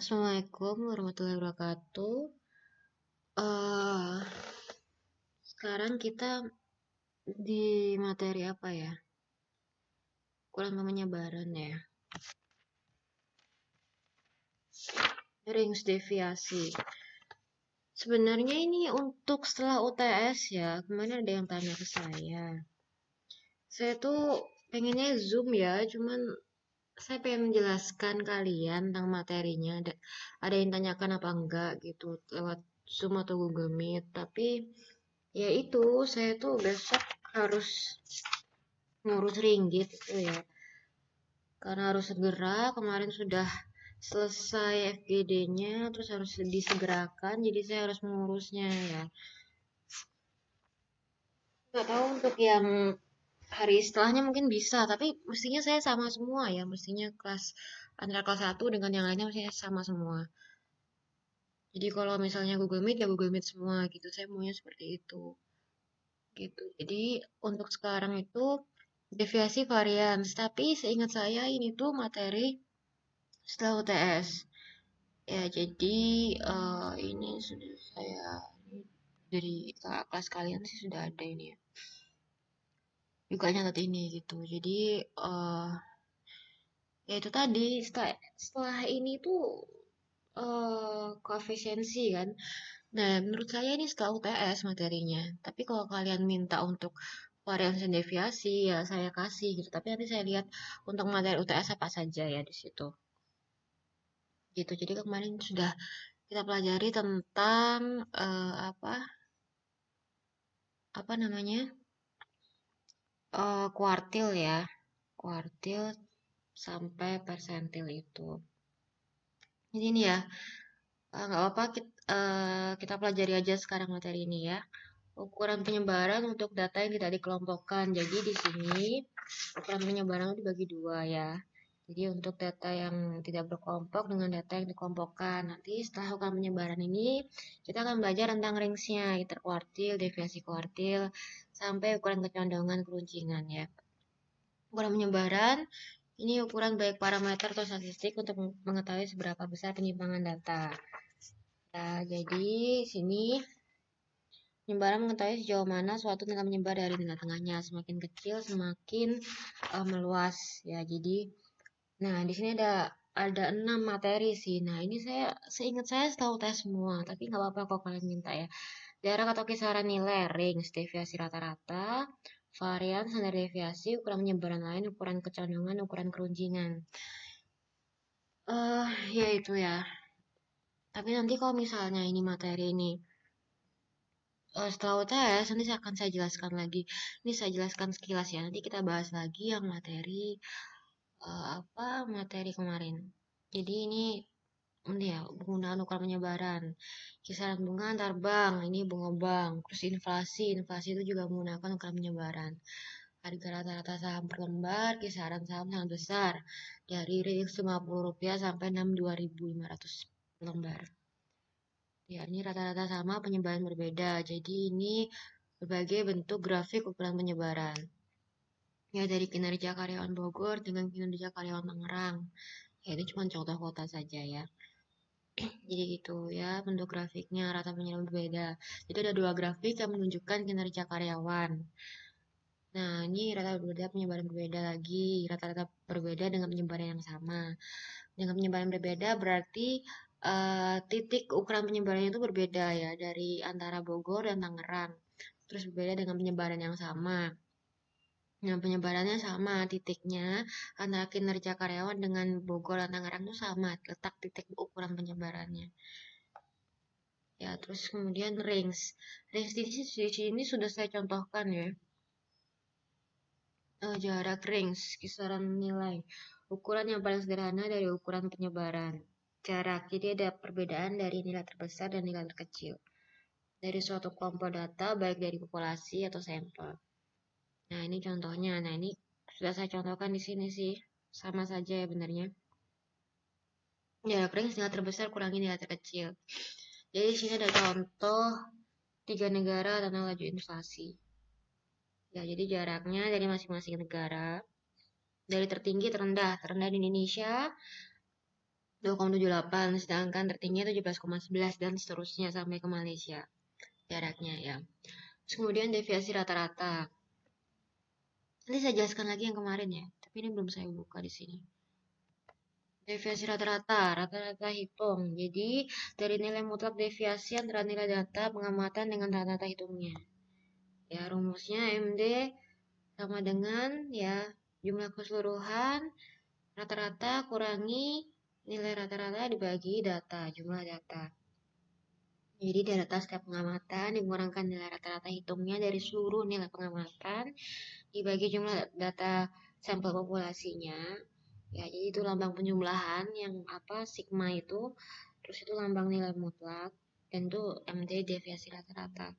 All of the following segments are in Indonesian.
Assalamualaikum warahmatullahi wabarakatuh. eh Sekarang kita di materi apa ya? Kurang penyebaran ya. Rings deviasi. Sebenarnya ini untuk setelah UTS ya. Kemarin ada yang tanya ke saya. Saya tuh pengennya Zoom ya, cuman saya pengen menjelaskan kalian tentang materinya. Ada yang tanyakan apa enggak gitu lewat Zoom atau Google Meet. Tapi ya itu, saya tuh besok harus ngurus ringgit itu ya, karena harus segera. Kemarin sudah selesai FGD-nya, terus harus disegerakan, jadi saya harus mengurusnya ya. Nggak tahu untuk yang hari setelahnya mungkin bisa, tapi mestinya saya sama semua ya, mestinya kelas antara kelas 1 dengan yang lainnya mestinya sama semua. Jadi kalau misalnya Google Meet ya Google Meet semua gitu, saya maunya seperti itu gitu. Jadi untuk sekarang itu deviasi varian, tapi seingat saya ini tuh materi setelah UTS. Ya, jadi ini sudah saya dari kakak kelas kalian sih sudah ada ini ya. Juga nyatet ini gitu. Jadi ya itu tadi setelah ini tuh koefisiensi kan. Nah, menurut saya ini setelah UTS materinya. Tapi kalau kalian minta untuk varian dan deviasi ya saya kasih gitu. Tapi nanti saya lihat untuk materi UTS apa saja ya di situ. Gitu. Jadi kemarin sudah kita pelajari tentang apa namanya, kuartil ya, kuartil sampai persentil itu. Jadi ini ya, nggak apa-apa kita pelajari aja sekarang materi ini ya. Ukuran penyebaran untuk data yang tidak dikelompokkan. Jadi di sini ukuran penyebaran itu dibagi dua ya. Jadi untuk data yang tidak berkelompok dengan data yang dikelompokkan. Nanti setelah ukuran penyebaran ini, kita akan belajar tentang range-nya, interkuartil, deviasi kuartil, sampai ukuran kecondongan keruncingan ya. Ukuran penyebaran, ini ukuran baik parameter atau statistik untuk mengetahui seberapa besar penyimpangan data. Nah, jadi sini penyebaran mengetahui sejauh mana suatu tingkat menyebar dari tengah-tengahnya. Semakin kecil, semakin meluas ya. Jadi, nah di sini ada 6 materi sih. Nah, ini saya seingat saya tahu tes semua, tapi nggak apa-apa kalau kalian minta ya. Jarak atau kisaran nilai, range, deviasi rata-rata, varian, standar deviasi, ukuran penyebaran lain, ukuran kecondongan, ukuran keruncingan. Ya itu ya. Tapi nanti kalau misalnya ini materi ini setelah UTS nanti saya jelaskan lagi. Ini saya jelaskan sekilas ya. Nanti kita bahas lagi yang materi materi kemarin. Jadi ini ya penggunaan ukuran penyebaran. Kisaran bunga antar bank, ini bunga bank. Terus inflasi, inflasi itu juga menggunakan ukuran penyebaran. Harga rata-rata saham per lembar, kisaran saham sangat besar. Dari range Rp50 sampai 62.500 per lembar. Ya, ini rata-rata sama, penyebaran berbeda. Jadi ini berbagai bentuk grafik ukuran penyebaran. Ya, dari kinerja karyawan Bogor dengan kinerja karyawan Tangerang. Ya, itu cuma contoh kota saja ya. Jadi gitu ya, bentuk grafiknya rata penyebaran berbeda. Jadi ada dua grafik yang menunjukkan kinerja karyawan. Nah, ini rata berbeda, penyebaran berbeda lagi. Rata-rata berbeda dengan penyebaran yang sama. Dengan penyebaran berbeda berarti titik ukuran penyebarannya itu berbeda ya dari antara Bogor dan Tangerang. Terus berbeda dengan penyebaran yang sama. Nah, penyebarannya sama titiknya antara kinerja karyawan dengan Bogor dan Tangerang itu sama, letak titik ukuran penyebarannya. Ya, terus kemudian range. Range di sini sudah saya contohkan ya. Jarak range, kisaran nilai. Ukuran yang paling sederhana dari ukuran penyebaran. Jarak, jadi ada perbedaan dari nilai terbesar dan nilai terkecil. Dari suatu kelompok data, baik dari populasi atau sampel. Nah, ini contohnya. Nah, ini sudah saya contohkan di sini sih. Sama saja ya benarnya. Jarak range nilai terbesar kurangi nilai terkecil. Jadi di sini ada contoh 3 negara tentang laju inflasi. Ya, jadi jaraknya dari masing-masing negara. Dari tertinggi terendah. Terendah di Indonesia, 2,78, sedangkan tertinggi 17,11 dan seterusnya sampai ke Malaysia jaraknya ya. Terus kemudian deviasi rata-rata. Nanti saya jelaskan lagi yang kemarin ya, tapi ini belum saya buka di sini. Deviasi rata-rata, rata-rata hitung. Jadi dari nilai mutlak deviasi antara nilai data pengamatan dengan rata-rata hitungnya. Ya, rumusnya MD sama dengan ya jumlah keseluruhan rata-rata kurangi nilai rata-rata dibagi data, jumlah data. Jadi dari data setiap pengamatan dikurangkan nilai rata-rata hitungnya dari seluruh nilai pengamatan dibagi jumlah data sampel populasinya. Ya, jadi itu lambang penjumlahan yang apa sigma itu, terus itu lambang nilai mutlak dan itu MD deviasi rata-rata.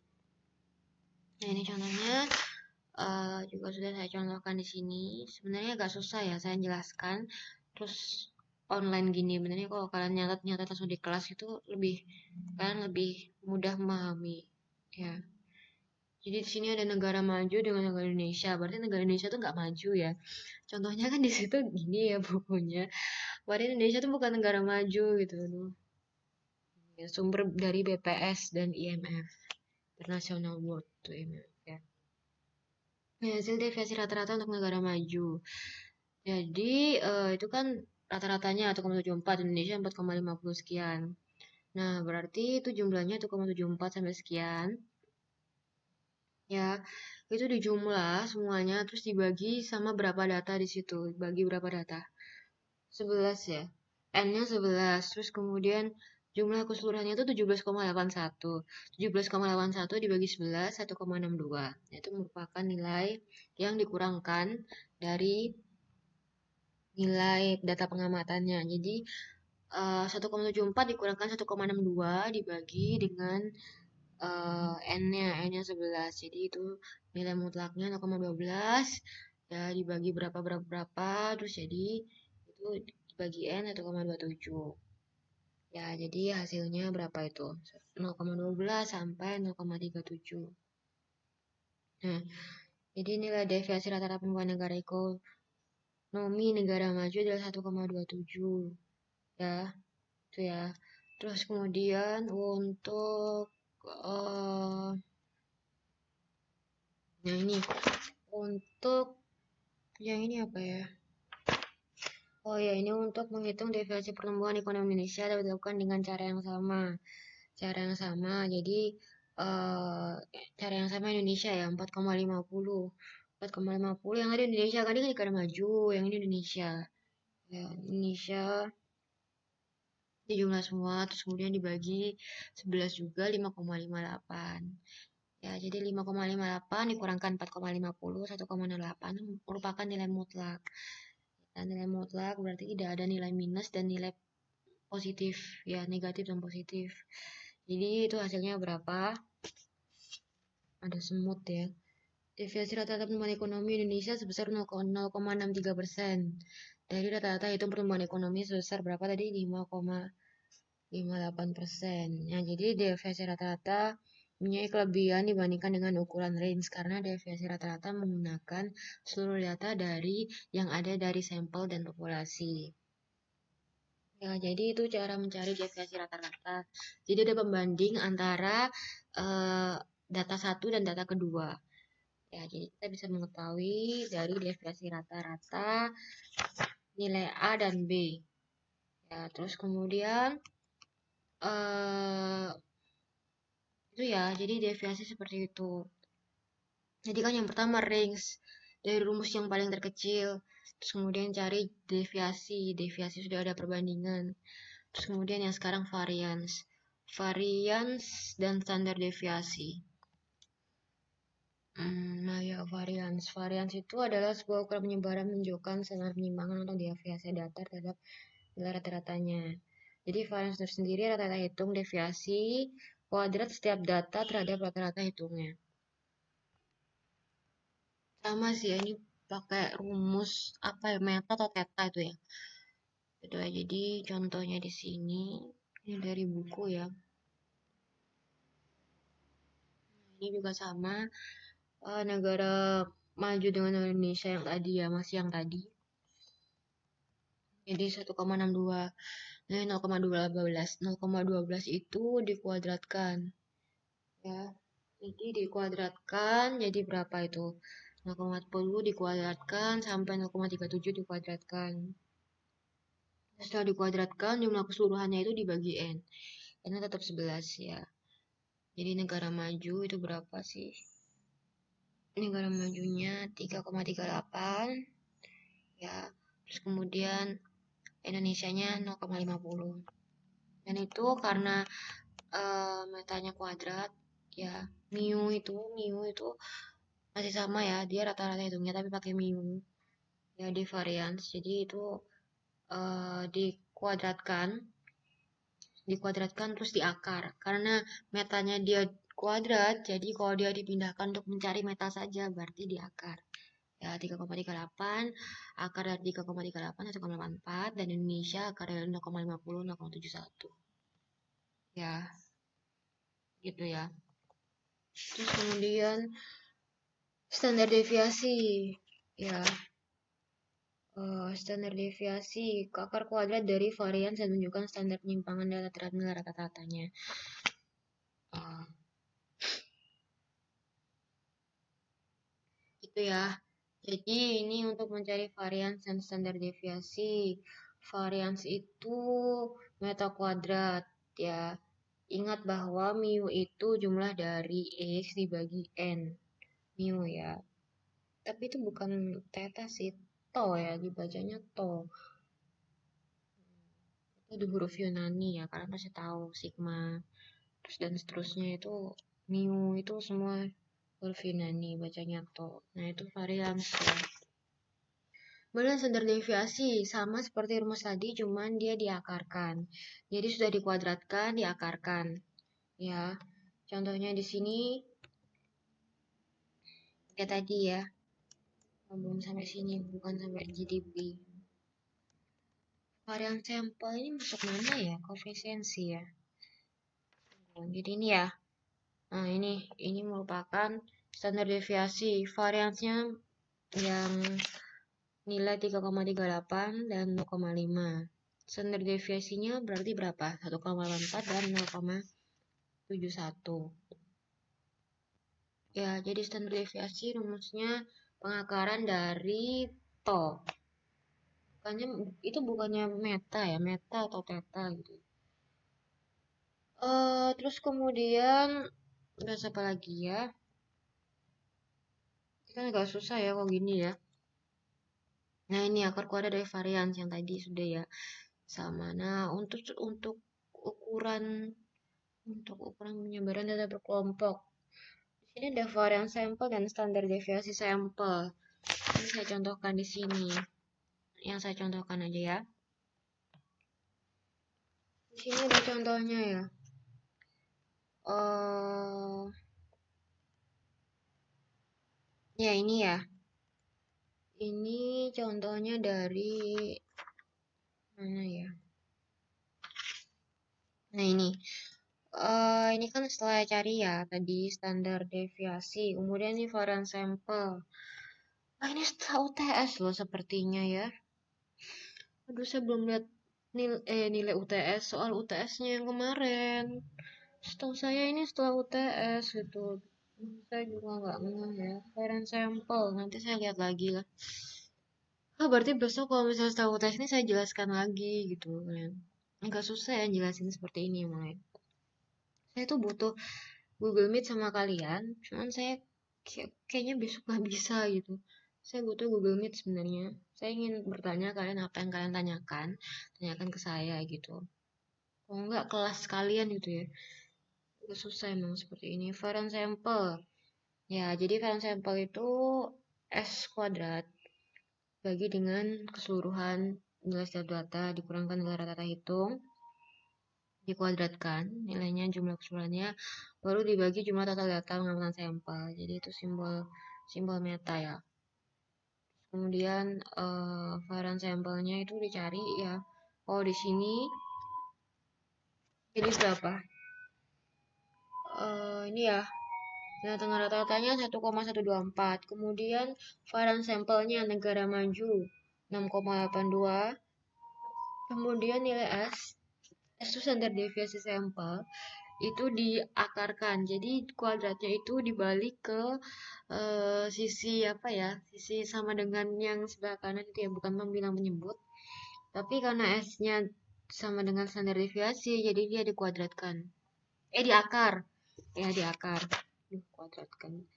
Nah, ini contohnya juga sudah saya contohkan di sini. Sebenarnya agak susah ya saya jelaskan. Terus online gini, benernya kalau kalian nyatet langsung di kelas itu kalian lebih mudah memahami. Ya. Jadi di sini ada negara maju dengan negara Indonesia. Berarti negara Indonesia tuh nggak maju ya. Contohnya kan di situ gini ya bukunya. Berarti Indonesia tuh bukan negara maju gitu. Ya, sumber dari BPS dan IMF, International World to IMF ya. Hasil deviasi rata-rata untuk negara maju. Jadi itu kan rata-ratanya 1,74, Indonesia 4,50 sekian. Nah, berarti itu jumlahnya 1,74 sampai sekian. Ya, itu dijumlah semuanya terus dibagi sama berapa data di situ. Bagi berapa data? 11 ya. N-nya 11. Terus kemudian jumlah keseluruhannya itu 17,81. 17,81 dibagi 11, 1,62. Itu merupakan nilai yang dikurangkan dari nilai data pengamatannya. Jadi 1,74 dikurangkan 1,62 dibagi dengan N-nya, N-nya 11. Jadi itu nilai mutlaknya 0,12 ya dibagi berapa terus jadi itu dibagi N 1,27. Ya, jadi hasilnya berapa itu? 0,12 sampai 0,37. Nah, jadi nilai deviasi rata-rata pertumbuhan negara ekonomi negara maju adalah 1,27. Ya, itu ya. Terus kemudian untuk nah ini untuk yang ini apa ya? Oh ya, ini untuk menghitung deviasi pertumbuhan ekonomi Indonesia dapat dilakukan dengan cara yang sama. Cara yang sama, jadi cara yang sama Indonesia ya, 4,50. 4,50 yang ada Indonesia, kan ini negara maju, yang ini Indonesia. Ya, Indonesia di jumlah semua, terus kemudian dibagi 11 juga 5,58. Ya, jadi 5,58 dikurangkan 4,50, 1,08 merupakan nilai mutlak. Dan nilai mutlak berarti tidak ada nilai minus dan nilai positif, ya negatif dan positif. Jadi itu hasilnya berapa? Ada semut ya. Deviasi rata-rata pertumbuhan ekonomi Indonesia sebesar 0,63%. Dari rata-rata hitung pertumbuhan ekonomi sebesar berapa tadi? 5,58%. Ya, jadi deviasi rata-rata mempunyai kelebihan dibandingkan dengan ukuran range karena deviasi rata-rata menggunakan seluruh data yang ada dari sampel dan populasi. Ya, jadi itu cara mencari deviasi rata-rata. Jadi ada pembanding antara data satu dan data kedua. Ya, jadi kita bisa mengetahui dari deviasi rata-rata nilai A dan B. Ya, terus kemudian itu ya, jadi deviasi seperti itu. Jadi kan yang pertama range dari rumus yang paling terkecil, terus kemudian cari deviasi, deviasi sudah ada perbandingan. Terus kemudian yang sekarang variance, variance dan standar deviasi. Nah ya, variance itu adalah sebuah ukuran penyebaran menunjukkan standar penyimpangan atau deviasi data terhadap nilai rata-ratanya. Jadi variance itu sendiri rata-rata hitung deviasi kuadrat setiap data terhadap rata-rata hitungnya. Sama sih ya, ini pakai rumus apa ya, meta atau theta itu ya. Itu ya, jadi contohnya di sini ini dari buku ya. Ini juga sama negara maju dengan Indonesia yang tadi ya, masih yang tadi. jadi 1,62. Nah, 0,12 itu dikuadratkan ya. Jadi dikuadratkan jadi berapa itu? 0,10 dikuadratkan sampai 0,37 dikuadratkan. Setelah dikuadratkan, jumlah keseluruhannya itu dibagi N. N tetap 11 ya. Jadi negara maju itu berapa sih? Negara majunya 3,38 ya. Terus kemudian Indonesianya 0,50. Dan itu karena metanya kuadrat ya. Mu itu masih sama ya. Dia rata-rata hitungnya tapi pakai mu. Ya di variance. Jadi itu dikuadratkan terus diakar karena metanya dia kuadrat, jadi kalau dia dipindahkan untuk mencari meta saja berarti diakar ya. 3,38 akar dari 3,38 1,84 dan Indonesia akar dari 0,50 0,71 ya, gitu ya. Terus kemudian standar deviasi ya. Standar deviasi akar kuadrat dari varians dan menunjukkan standar penyimpangan data terhadap nilai rata-ratanya. Gitu ya. Jadi ini untuk mencari varians dan standar deviasi. Varians itu meta kuadrat ya. Ingat bahwa mu itu jumlah dari x dibagi n. Mu ya. Tapi itu bukan theta sih, to ya, dibacanya to. Itu di huruf Yunani ya, kalian pasti tahu sigma. Terus dan seterusnya itu mu itu semua huruf Yunani, bacanya to. Nah, itu varians ya. Kemudian standar deviasi sama seperti rumus tadi, cuman dia diakarkan. Jadi sudah dikuadratkan, diakarkan. Ya, contohnya di sini kayak tadi ya, belum sampai sini, bukan sampai GDP. Varian sampel ini masuk mana ya? Koefisiensi ya. Jadi ini ya. Nah, ini merupakan standar deviasi. Variansnya yang nilai 3,38 dan 0,5. Standar deviasinya berarti berapa? 1,84 dan 0,71. Ya, jadi standar deviasi rumusnya pengakaran dari to. Itu bukannya meta ya, meta atau theta gitu. Terus kemudian bahas apa lagi ya? Kan agak susah ya kok gini ya. Nah, ini akar kuadrat dari varians yang tadi sudah ya. Sama. Nah, ukuran penyebaran data berkelompok. Di sini ada varian sampel dan standar deviasi sampel. Ini saya contohkan di sini. Yang saya contohkan aja ya. Di sini ada contohnya ya. Ya ini ya. Ini contohnya dari mana ya? Nah ini kan setelah cari ya tadi standar deviasi, kemudian ini varian sampel. Ini setelah UTS loh sepertinya ya. Aduh, saya belum lihat nilai UTS, soal UTS-nya yang kemarin. Setahu saya ini setelah UTS gitu. Saya juga nggak ngeh ya. Varian sampel, nanti saya lihat lagi lah. Berarti besok kalau misalnya setelah UTS ini saya jelaskan lagi gitu kan. Agak susah ya jelasin seperti ini mulai. Saya tuh butuh Google Meet sama kalian, cuman saya kayaknya besok nggak bisa gitu. Saya butuh Google Meet sebenarnya. Saya ingin bertanya kalian apa yang kalian tanyakan ke saya gitu. Kalau nggak kelas kalian gitu ya. Agak susah emang seperti ini. Varian sampel. Ya, jadi varian sampel itu S kuadrat bagi dengan keseluruhan nilai setiap data dikurangkan nilai rata-rata hitung dikuadratkan nilainya jumlah keseluruhannya baru dibagi jumlah total data pengamatan sampel. Jadi itu simbol meta ya. Kemudian varian sampelnya itu dicari ya. Oh di sini ini berapa? Ini ya. Nah, tengah rata-ratanya 1,124. Kemudian varian sampelnya negara maju 6,82. Kemudian nilai S itu standar deviasi sampel, itu diakarkan. Jadi kuadratnya itu dibalik ke sisi apa ya? Sisi sama dengan yang sebelah kanan itu ya, bukan membilang menyebut. Tapi karena S-nya sama dengan standar deviasi, jadi dia dikuadratkan. Diakar. Ya, diakar. Kuadratkan.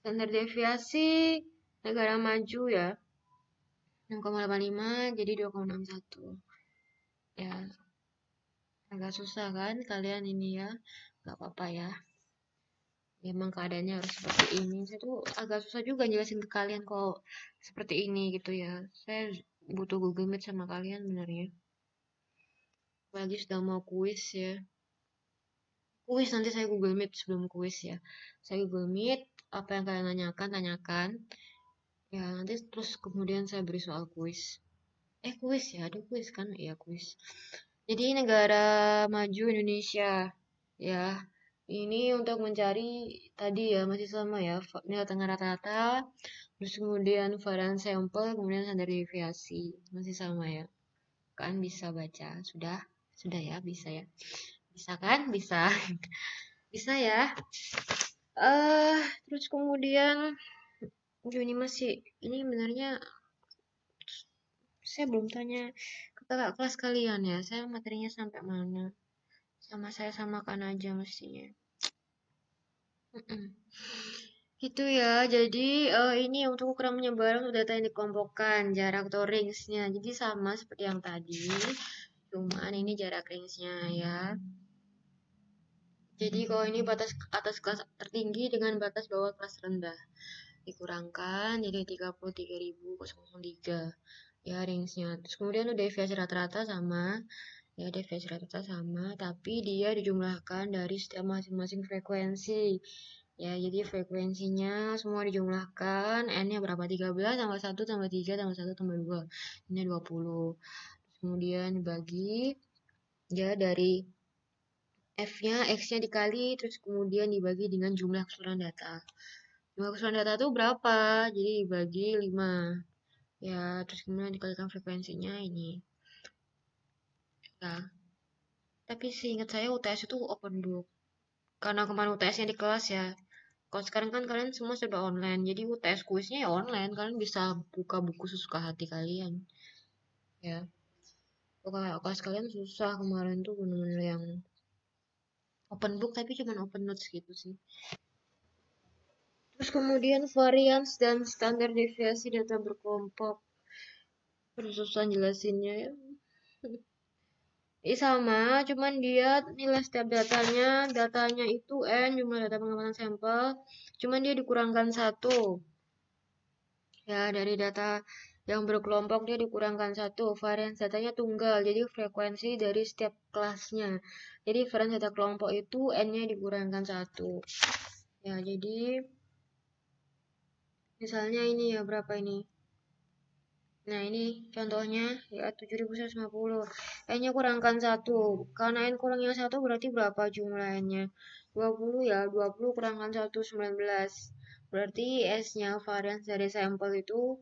Standar deviasi negara maju ya. 6,85 jadi 2,61. Ya, agak susah kan kalian ini ya. Gak apa-apa ya. Memang keadaannya harus seperti ini. Saya tuh agak susah juga jelasin ke kalian kalau seperti ini gitu ya. Saya butuh Google Meet sama kalian benernya. Apalagi sudah mau kuis ya. Kuis nanti saya Google Meet sebelum kuis ya. Saya Google Meet, apa yang kalian tanyakan. Ya, nanti terus kemudian saya beri soal kuis. Kuis ya, ada kuis kan? Iya, kuis. Jadi negara maju Indonesia ya. Ini untuk mencari tadi ya masih sama ya, nilai tengah rata-rata, terus kemudian varian sampel, kemudian standar deviasi. Masih sama ya. Kan bisa baca. Sudah ya, bisa ya. Bisa kan? Bisa. Bisa ya. Terus kemudian ini masih ini benernya saya belum tanya ke kakak kelas kalian ya. Saya materinya sampai mana? Sama saya samakan aja mestinya. Gitu ya. Jadi ini untuk ukuran penyebaran untuk data yang dikelompokkan, jarak atau range-nya. Jadi sama seperti yang tadi. Cuman ini jarak range-nya ya. Jadi kalau ini batas atas kelas tertinggi dengan batas bawah kelas rendah. Dikurangkan jadi 33.003 ya range-nya. Terus kemudian udah deviasi rata-rata sama ya, deviasi rata-rata sama, tapi dia dijumlahkan dari setiap masing-masing frekuensi ya. Jadi frekuensinya semua dijumlahkan, n-nya berapa, 13 tambah 1 tambah 3 tambah 1 tambah 2, ini 20. Terus kemudian dibagi ya dari F-nya, X-nya dikali, terus kemudian dibagi dengan jumlah keseluruhan data. Jumlah keseluruhan data itu berapa? Jadi dibagi 5. Ya, terus kemudian dikalikan frekuensinya ini. Ya. Tapi seingat saya UTS itu open book. Karena kemarin UTS-nya di kelas ya. Kalau sekarang kan kalian semua sudah online. Jadi UTS kuisnya ya online. Kalian bisa buka buku sesuka hati kalian. Ya. Kalau kelas kalian susah kemarin tuh bener-bener yang open book tapi cuma open notes gitu sih. Terus kemudian varians dan standar deviasi data berkelompok. Susah jelasinnya ya. Sama, cuman dia nilai setiap datanya itu N, jumlah data pengamatan sampel, cuman dia dikurangkan 1. Ya, dari data yang berkelompok dia dikurangkan 1. Varians datanya tunggal, jadi frekuensi dari setiap kelasnya. Jadi varians data kelompok itu N-nya dikurangkan 1. Ya, jadi misalnya ini ya, berapa ini? Nah, ini contohnya ya 7.150. N-nya kurangkan 1. Karena N kurangnya 1 berarti berapa jumlah N-nya? 20 ya. 20 kurangkan 1, 19. Berarti S-nya varians dari sampel itu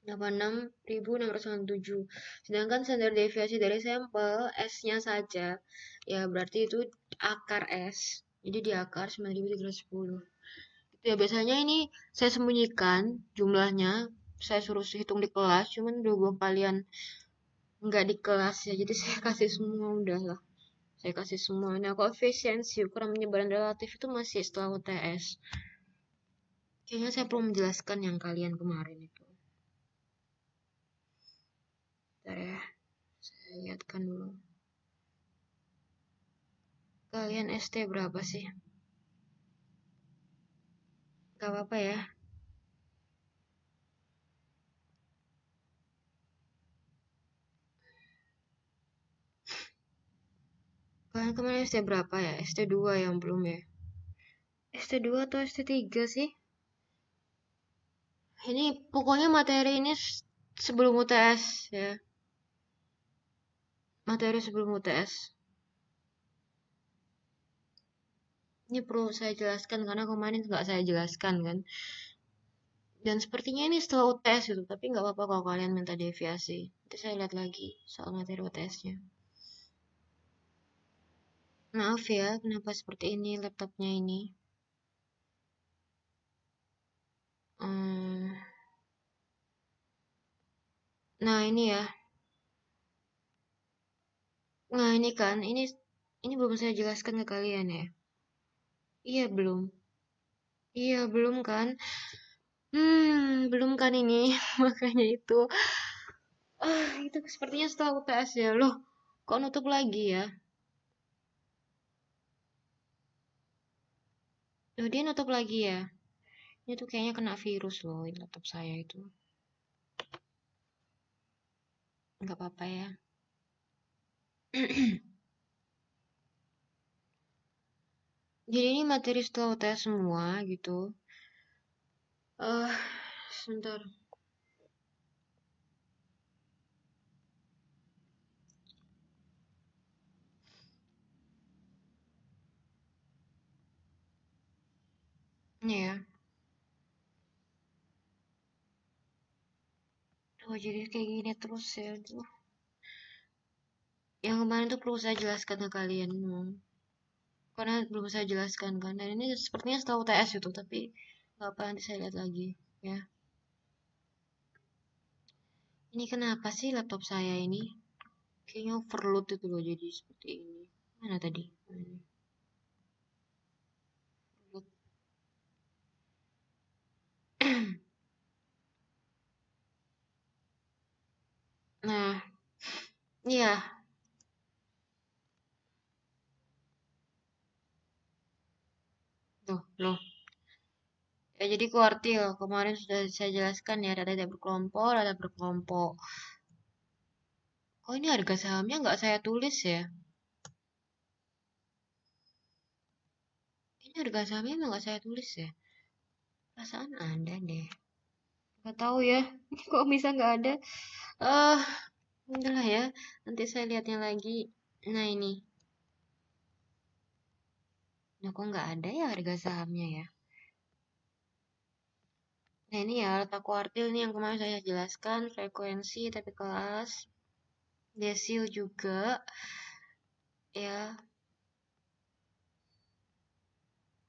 86.697. Sedangkan standar deviasi dari sampel S-nya saja ya berarti itu akar S. Jadi di akar 9.310. Ya biasanya ini saya sembunyikan jumlahnya, saya suruh hitung di kelas, cuman udah kalian nggak di kelas ya, jadi saya kasih semua udah lah. Saya kasih semua. Nah, koefisiensi ukuran penyebaran relatif itu masih setelah UTS. Kayaknya saya perlu menjelaskan yang kalian kemarin itu. Bentar ya, saya lihatkan dulu. Kalian ST berapa sih? Gak apa-apa ya. Kalian kemarin ST berapa ya? ST2 yang belum ya? ST2 atau ST3 sih? Ini pokoknya materi ini sebelum UTS ya. Materi sebelum UTS. Ini perlu saya jelaskan karena kemarin nggak saya jelaskan kan. Dan sepertinya ini setelah UTS gitu, tapi nggak apa-apa kalau kalian minta deviasi. Nanti saya lihat lagi soal materi UTS-nya. Maaf ya, kenapa seperti ini laptopnya ini. Hmm, nah ini ya. Nah ini kan, ini belum saya jelaskan ke kalian ya. Iya belum. Iya belum kan. Belum kan ini. Makanya itu. Itu sepertinya setelah UTS ya. Loh, kok nutup lagi ya? Loh, dia nutup lagi ya. Ini tuh kayaknya kena virus loh, ini laptop saya itu. Nggak apa-apa ya. Jadi ini materi setelah UTS semua gitu. Sebentar. Ini ya. Oh, jadi kayak gini terus ya. Aduh. Yang kemarin tuh perlu saya jelaskan ke kalian. Karena belum saya jelaskan kan. Dan ini sepertinya setelah UTS itu, tapi nggak apa, nanti saya lihat lagi ya. Ini kenapa sih laptop saya ini? Kayaknya overload itu loh jadi seperti ini. Mana tadi? Ini. Nah, iya. Tuh, loh. Ya, jadi kuartil. Kemarin sudah saya jelaskan ya, data tidak berkelompok, data berkelompok. Oh, ini harga sahamnya nggak saya tulis ya? Ini harga sahamnya emang nggak saya tulis ya? Perasaan ada deh. Nggak tahu ya. Kok bisa nggak ada? Eh, udahlah ya. Nanti saya lihatnya lagi. Nah, ini. Nah, kok nggak ada ya harga sahamnya ya? Nah, ini ya letak kuartil nih yang kemarin saya jelaskan. Frekuensi, tapi kelas. Desil juga. Ya.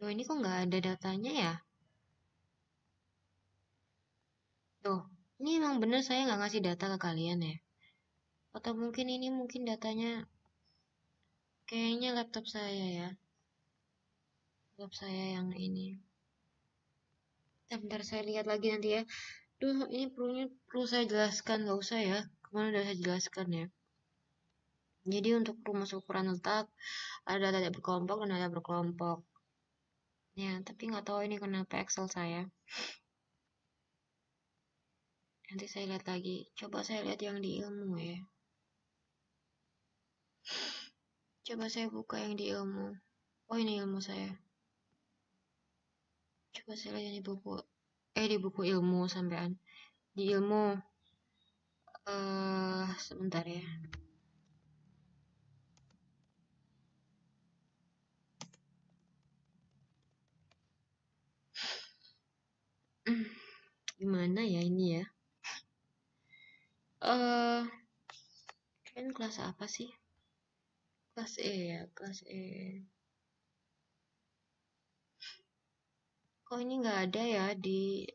Loh, ini kok nggak ada datanya ya? Tuh, ini emang bener saya nggak ngasih data ke kalian ya? Atau mungkin ini mungkin datanya kayaknya laptop saya ya. Laptop saya yang ini. Bentar saya lihat lagi nanti ya. Duh, ini perlu saya jelaskan, nggak usah ya. Kemarin udah saya jelaskan ya. Jadi untuk rumus ukuran letak ada data berkelompok dan data berkelompok. Ya, tapi nggak tahu ini kenapa Excel saya. Nanti saya lihat lagi. Coba saya lihat yang di ilmu ya. Coba saya buka yang di ilmu. Oh, ini ilmu saya. Coba saya lihat yang di buku. Di buku ilmu sampean. Di ilmu. Sebentar ya. Gimana ya ini ya? Eh, Kalian kelas apa sih? Kelas E ya, kelas E. Kok ini nggak ada ya di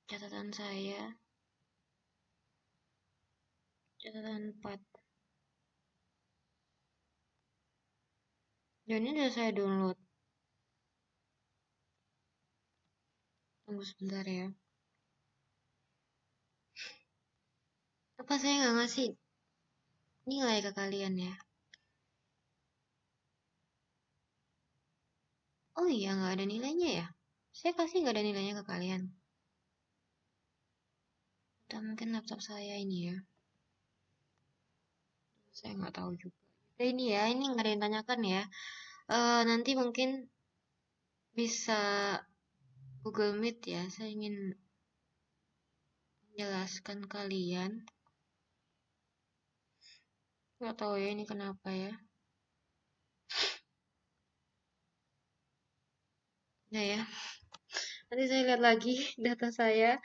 catatan saya? Catatan 4. Dan ini udah saya download. Tunggu sebentar ya. Apa saya nggak ngasih nilai ke kalian ya? Oh iya, nggak ada nilainya ya? Saya kasih nggak ada nilainya ke kalian. Atau mungkin laptop saya ini ya. Saya nggak tahu juga. Ini ya, ini nggak ada yang tanyakan ya. Nanti mungkin bisa Google Meet ya. Saya ingin menjelaskan kalian. Nggak tahu ya ini kenapa ya. Nah ya. Nanti saya lihat lagi data saya.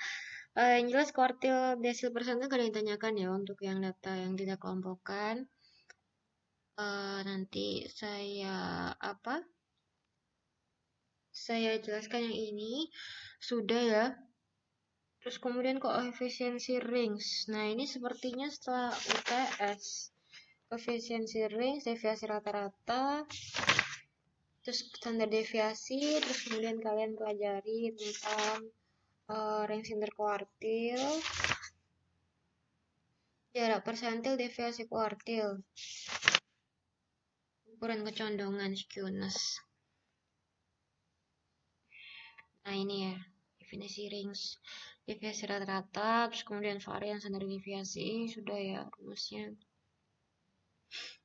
Yang jelas kuartil desil persennya gak ada yang tanyakan ya untuk yang data yang tidak kelompokkan. Nanti saya apa? Saya jelaskan yang ini sudah ya. Terus kemudian koefisiensi rings. Nah, ini sepertinya setelah UTS. Koefisiensi rings, deviasi rata-rata, terus standar deviasi, terus kemudian kalian pelajari tentang range interkuartil, jarak persentil, deviasi kuartil, ukuran kecondongan skewness. Nah, ini ya, definisi range, deviasi rata-rata, terus kemudian varian standar deviasi, sudah ya rumusnya.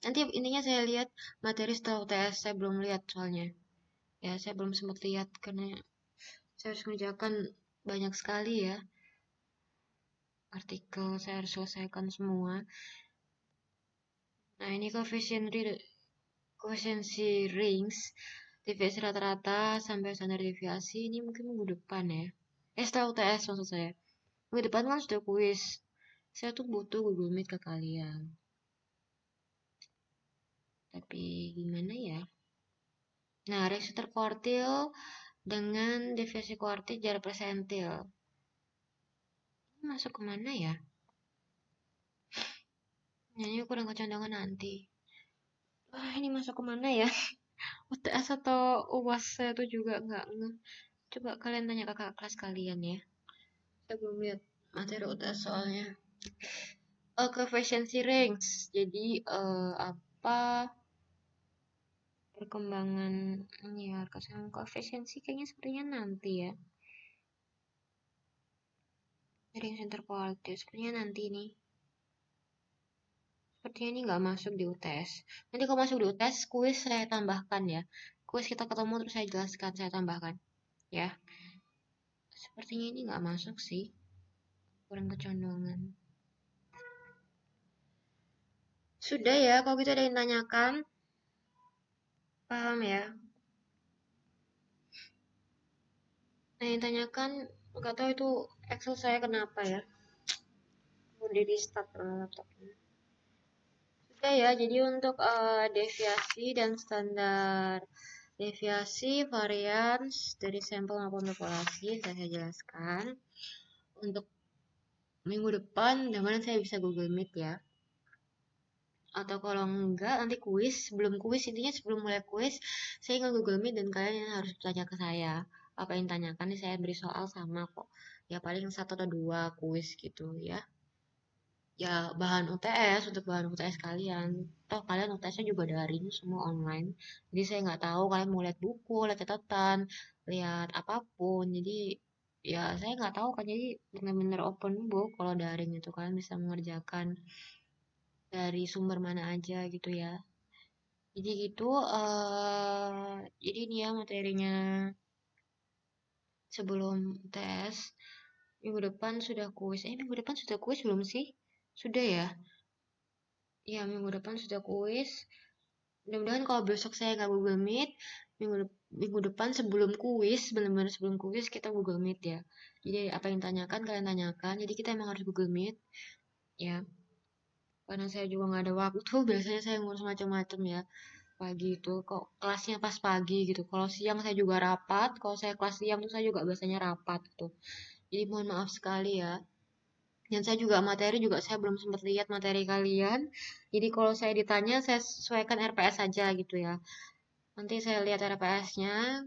Nanti intinya saya lihat materi setelah UTS, saya belum lihat soalnya. Ya, saya belum sempat lihat karena saya harus mengerjakan banyak sekali ya. Artikel saya harus selesaikan semua. Nah, ini koefisiensi rings, deviasi rata-rata sampai standar deviasi ini mungkin minggu depan ya. Setelah UTS maksud saya. Minggu depan kan sudah kuis. Saya tuh butuh Google Meet ke kalian. Tapi gimana ya? Nah, range interkuartil dengan deviasi kuartil jarak persentil. Ini masuk kemana ya? Nah, ini ukuran kecondongan nanti. Wah, ini masuk kemana ya? UTS atau UAS saya tuh juga nggak ngeh. Coba kalian tanya ke kakak kelas kalian ya. Saya belum lihat materi UTS soalnya. Koefisiensi range. Jadi apa perkembangan ini ya kesan koefisiensi kayaknya sepertinya nanti ya. Range interkuartil sepertinya nanti nih. Sepertinya ini nggak masuk di UTS. Nanti kalau masuk di UTS, kuis saya tambahkan ya. Kuis kita ketemu terus saya jelaskan, saya tambahkan. Ya, sepertinya ini nggak masuk sih. Kurang kecondongan. Sudah ya, kalau gitu ada yang tanyakan. Paham ya? Nah, yang tanyakan, nggak tahu itu Excel saya kenapa ya. Mau di restart laptopnya. Sudah ya, jadi untuk deviasi dan standar deviasi, varians dari sampel maupun populasi saya jelaskan. Untuk minggu depan, mudah-mudahan saya bisa Google Meet ya. Atau kalau enggak, nanti kuis. Sebelum kuis, intinya sebelum mulai kuis, saya nge Google Meet dan kalian harus tanya ke saya. Apa yang tanyakan, saya beri soal sama kok. Ya paling satu atau dua kuis gitu ya. Ya bahan UTS, untuk bahan UTS kalian. Toh kalian UTS-nya juga daring, semua online. Jadi saya nggak tahu kalian mau lihat buku, lihat catatan, lihat apapun. Jadi ya saya nggak tahu kan. Jadi benar-benar open book kalau daring itu kalian bisa mengerjakan dari sumber mana aja gitu ya. Jadi gitu, jadi ini ya materinya sebelum tes. Minggu depan sudah kuis. Minggu depan sudah kuis belum sih? Sudah ya? Ya, minggu depan sudah kuis. Mudah-mudahan kalau besok saya nggak Google Meet, minggu depan sebelum kuis, benar-benar sebelum kuis kita Google Meet ya. Jadi apa yang tanyakan kalian tanyakan. Jadi kita emang harus Google Meet ya. Karena saya juga nggak ada waktu, biasanya saya ngurus macam-macam ya. Pagi itu kok kelasnya pas pagi gitu. Kalau siang saya juga rapat, kalau saya kelas siang tuh saya juga biasanya rapat gitu. Jadi mohon maaf sekali ya. Dan saya juga materi juga saya belum sempat lihat materi kalian. Jadi kalau saya ditanya saya sesuaikan RPS saja gitu ya. Nanti saya lihat RPS-nya.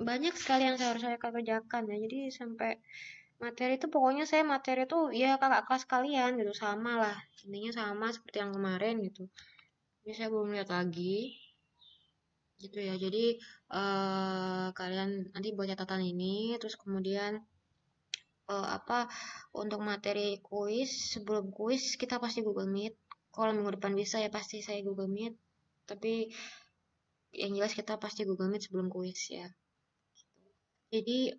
Banyak sekali yang saya harus saya kerjakan ya. Jadi sampai materi itu pokoknya saya materi tuh ya kakak kelas kalian gitu sama lah. Intinya sama seperti yang kemarin gitu. Jadi saya belum lihat lagi gitu ya. Jadi kalian nanti buat catatan ini terus kemudian apa untuk materi kuis sebelum kuis kita pasti Google Meet. Kalau minggu depan bisa ya pasti saya Google Meet. Tapi yang jelas kita pasti Google Meet sebelum kuis ya. Jadi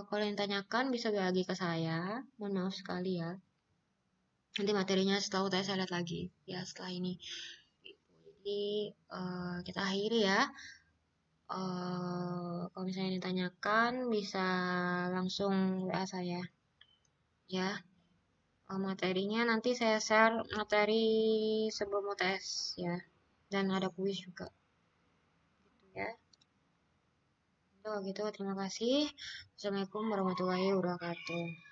kalau yang tanyakan bisa bagi ke saya. Mohon maaf sekali ya. Nanti materinya setelah UTS saya lihat lagi ya setelah ini. Jadi kita akhiri ya. Kalau misalnya ditanyakan bisa langsung WA saya ya. Materinya nanti saya share materi sebelum UTS ya, dan ada kuis juga gitu ya. Kalau gitu terima kasih. Assalamualaikum warahmatullahi wabarakatuh.